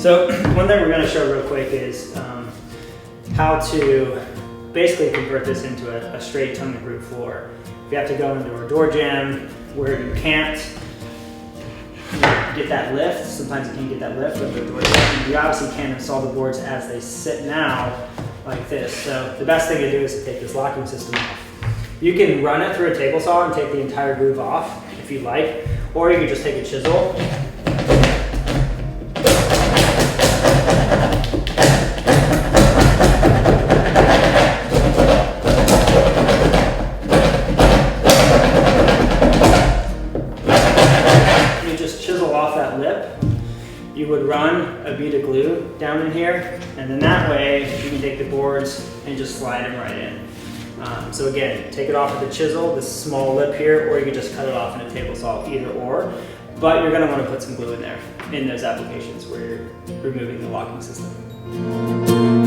So one thing we're going to show real quick is how to basically convert this into a straight tongue and groove floor. If you have to go into a door jamb where you can't get that lift, sometimes you can't get that lift with the door jamb, you obviously can install the boards as they sit now like this. So the best thing to do is to take this locking system off. You can run it through a table saw and take the entire groove off if you like, or you can just take a chisel you would run a bead of glue down in here, and then that way you can take the boards and just slide them right in. So again, take it off with a chisel, this small lip here, or you can just cut it off in a table saw, either or. But you're gonna wanna put some glue in there, in those applications where you're removing the locking system.